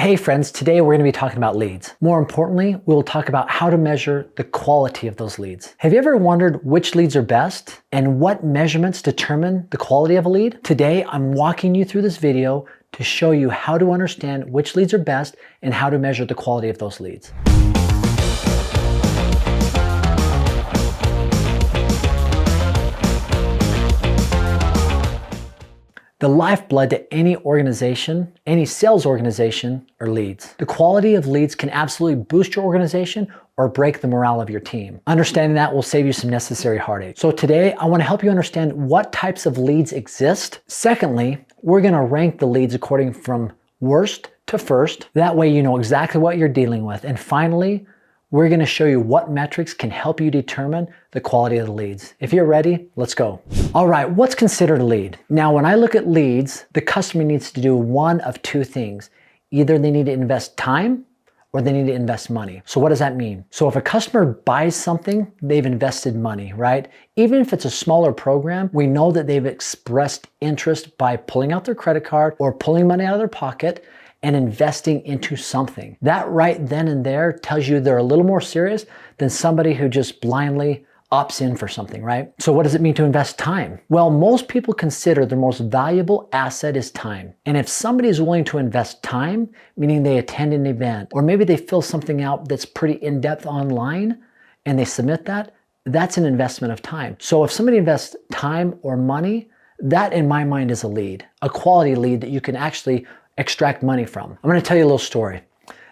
Hey friends, today we're going to be talking about leads. More importantly, we'll talk about how to measure the quality of those leads. Have you ever wondered which leads are best and what measurements determine the quality of a lead? Today, I'm walking you through this video to show you how to understand which leads are best and how to measure the quality of those leads. The lifeblood to any organization, any sales organization, are leads. The quality of leads can absolutely boost your organization or break the morale of your team. Understanding that will save you some necessary heartache. So today, I want to help you understand what types of leads exist. Secondly, we're going to rank the leads according from worst to first. That way you know exactly what you're dealing with. And finally, we're going to show you what metrics can help you determine the quality of the leads. If you're ready, let's go. All right, what's considered a lead? Now, when I look at leads, the customer needs to do one of two things. Either they need to invest time or they need to invest money. So what does that mean? So if a customer buys something, they've invested money, right? Even if it's a smaller program, we know that they've expressed interest by pulling out their credit card or pulling money out of their pocket and investing into something. That right then and there tells you they're a little more serious than somebody who just blindly opts in for something, right? So what does it mean to invest time? Well, most people consider their most valuable asset is time. And if somebody is willing to invest time, meaning they attend an event, or maybe they fill something out that's pretty in-depth online and they submit that, that's an investment of time. So if somebody invests time or money, that in my mind is a lead, a quality lead that you can actually extract money from. I'm going to tell you a little story.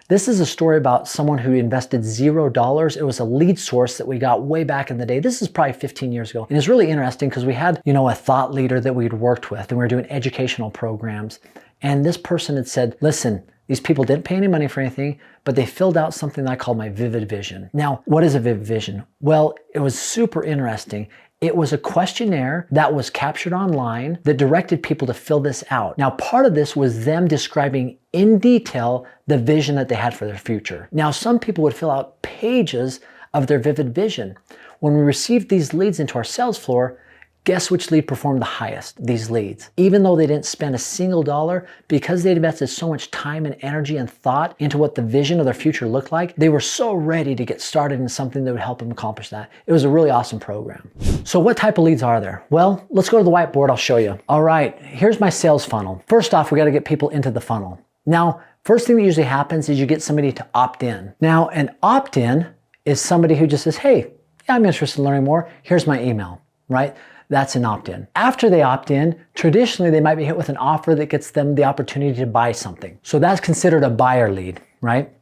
This is a story about someone who invested $0. It was a lead source that we got way back in the day. This is probably 15 years ago. And it's really interesting because we had, a thought leader that we'd worked with and we were doing educational programs. And this person had said, listen, these people didn't pay any money for anything, but they filled out something that I call my vivid vision. Now, what is a vivid vision? Well, it was super interesting. It was a questionnaire that was captured online that directed people to fill this out. Now, part of this was them describing in detail the vision that they had for their future. Now, some people would fill out pages of their vivid vision. When we received these leads into our sales floor, guess which lead performed the highest? These leads. Even though they didn't spend a single dollar, because they'd invested so much time and energy and thought into what the vision of their future looked like, they were so ready to get started in something that would help them accomplish that. It was a really awesome program. So what type of leads are there? Well, let's go to the whiteboard. I'll show you. All right, here's my sales funnel. First off, we got to get people into the funnel. Now, first thing that usually happens is you get somebody to opt in. Now, an opt-in is somebody who just says, hey, yeah, I'm interested in learning more. Here's my email, right? That's an opt-in. After they opt in, traditionally they might be hit with an offer that gets them the opportunity to buy something. So that's considered a buyer lead, right?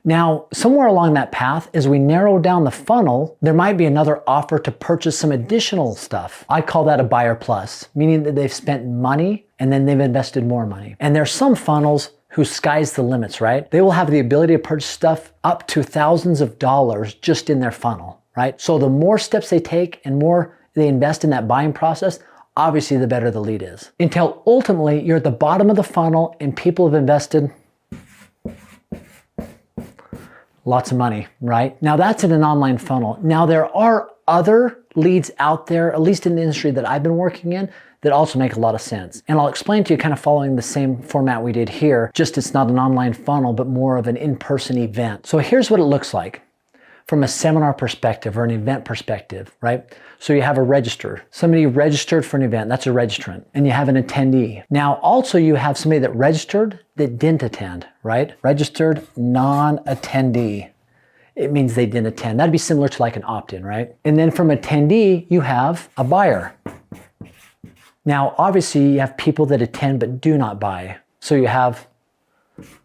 Now, somewhere along that path, as we narrow down the funnel, there might be another offer to purchase some additional stuff. I call that a buyer plus, meaning that they've spent money and then they've invested more money. And there's some funnels whose sky's the limits, right? They will have the ability to purchase stuff up to thousands of dollars just in their funnel, right? So the more steps they take and more they invest in that buying process, obviously the better the lead is. Until ultimately you're at the bottom of the funnel and people have invested lots of money, right? Now that's in an online funnel. Now there are other leads out there, at least in the industry that I've been working in, that also make a lot of sense. And I'll explain to you kind of following the same format we did here, just it's not an online funnel, but more of an in-person event. So here's what it looks like from a seminar perspective or an event perspective, right? So you have a register, somebody registered for an event, that's a registrant, and you have an attendee. Now also you have somebody that registered that didn't attend, right? Registered non-attendee. It means they didn't attend. That'd be similar to like an opt-in, right? And then from attendee, you have a buyer. Now obviously you have people that attend but do not buy. So you have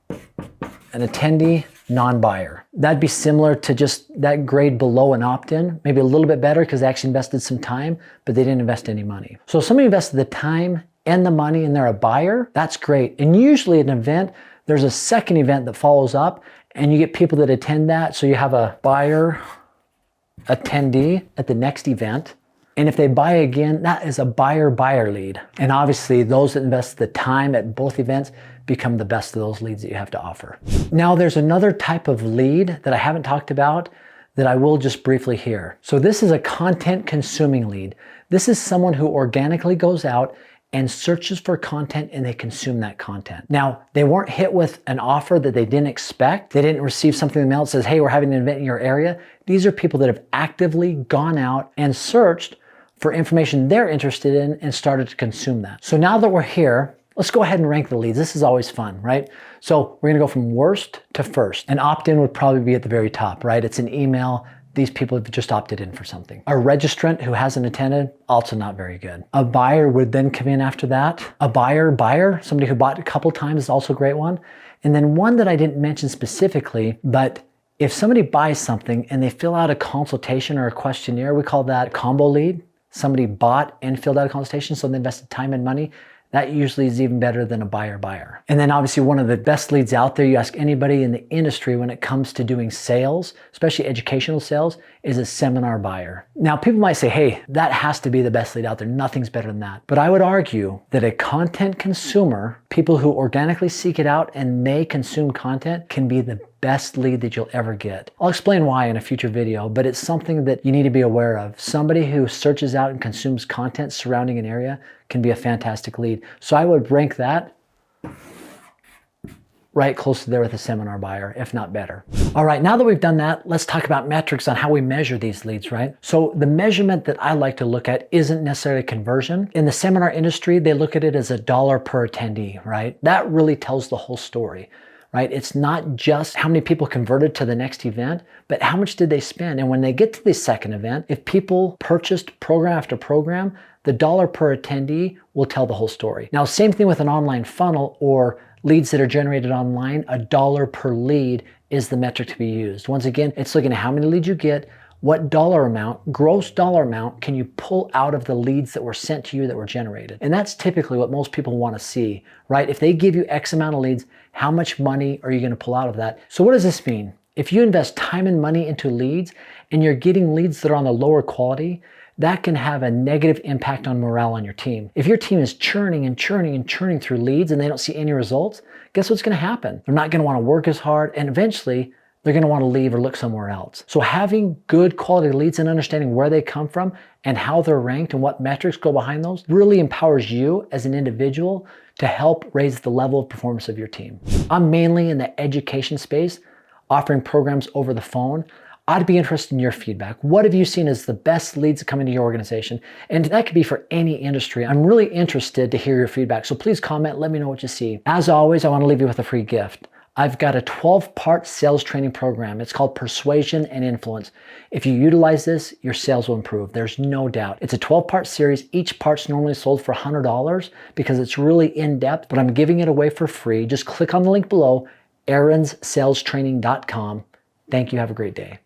an attendee, non-buyer. That'd be similar to just that grade below an opt-in, maybe a little bit better because they actually invested some time, but they didn't invest any money. So if somebody invested the time and the money and they're a buyer, that's great. And usually at an event, there's a second event that follows up and you get people that attend that. So you have a buyer attendee at the next event. And if they buy again, that is a buyer-buyer lead. And obviously those that invest the time at both events become the best of those leads that you have to offer. Now there's another type of lead that I haven't talked about that I will just briefly here. So this is a content consuming lead. This is someone who organically goes out and searches for content and they consume that content. Now, they weren't hit with an offer that they didn't expect. They didn't receive something in the mail that says, hey, we're having an event in your area. These are people that have actively gone out and searched for information they're interested in and started to consume that. So now that we're here, let's go ahead and rank the leads. This is always fun, right? So we're gonna go from worst to first. An opt-in would probably be at the very top, right? It's an email. These people have just opted in for something. A registrant who hasn't attended, also not very good. A buyer would then come in after that. A buyer, somebody who bought a couple times is also a great one. And then one that I didn't mention specifically, but if somebody buys something and they fill out a consultation or a questionnaire, we call that a combo lead. Somebody bought and filled out a consultation, so they invested time and money. That usually is even better than a buyer. And then obviously one of the best leads out there, you ask anybody in the industry when it comes to doing sales, especially educational sales, is a seminar buyer. Now people might say, hey, that has to be the best lead out there. Nothing's better than that. But I would argue that a content consumer, people who organically seek it out and may consume content, can be the best lead that you'll ever get. I'll explain why in a future video, but it's something that you need to be aware of. Somebody who searches out and consumes content surrounding an area can be a fantastic lead. So I would rank that right close to there with a seminar buyer, if not better. All right, now that we've done that, let's talk about metrics on how we measure these leads, right? So the measurement that I like to look at isn't necessarily conversion. In the seminar industry, they look at it as $1 per attendee, right? That really tells the whole story. Right? It's not just how many people converted to the next event, but how much did they spend? And when they get to the second event, if people purchased program after program, the $1 per attendee will tell the whole story. Now, same thing with an online funnel or leads that are generated online, $1 per lead is the metric to be used. Once again, it's looking at how many leads you get, what dollar amount, gross dollar amount, can you pull out of the leads that were sent to you that were generated? And that's typically what most people want to see, right? If they give you X amount of leads, how much money are you going to pull out of that? So what does this mean? If you invest time and money into leads and you're getting leads that are on the lower quality, that can have a negative impact on morale on your team. If your team is churning and churning and churning through leads and they don't see any results, guess what's going to happen? They're not going to want to work as hard, and eventually they're going to want to leave or look somewhere else. So having good quality leads and understanding where they come from and how they're ranked and what metrics go behind those really empowers you as an individual to help raise the level of performance of your team. I'm mainly in the education space, offering programs over the phone. I'd be interested in your feedback. What have you seen as the best leads that come into your organization? And that could be for any industry. I'm really interested to hear your feedback. So please comment, let me know what you see. As always, I want to leave you with a free gift. I've got a 12-part sales training program. It's called Persuasion and Influence. If you utilize this, your sales will improve. There's no doubt. It's a 12-part series. Each part's normally sold for $100 because it's really in-depth, but I'm giving it away for free. Just click on the link below, aaronsSalesTraining.com. Thank you. Have a great day.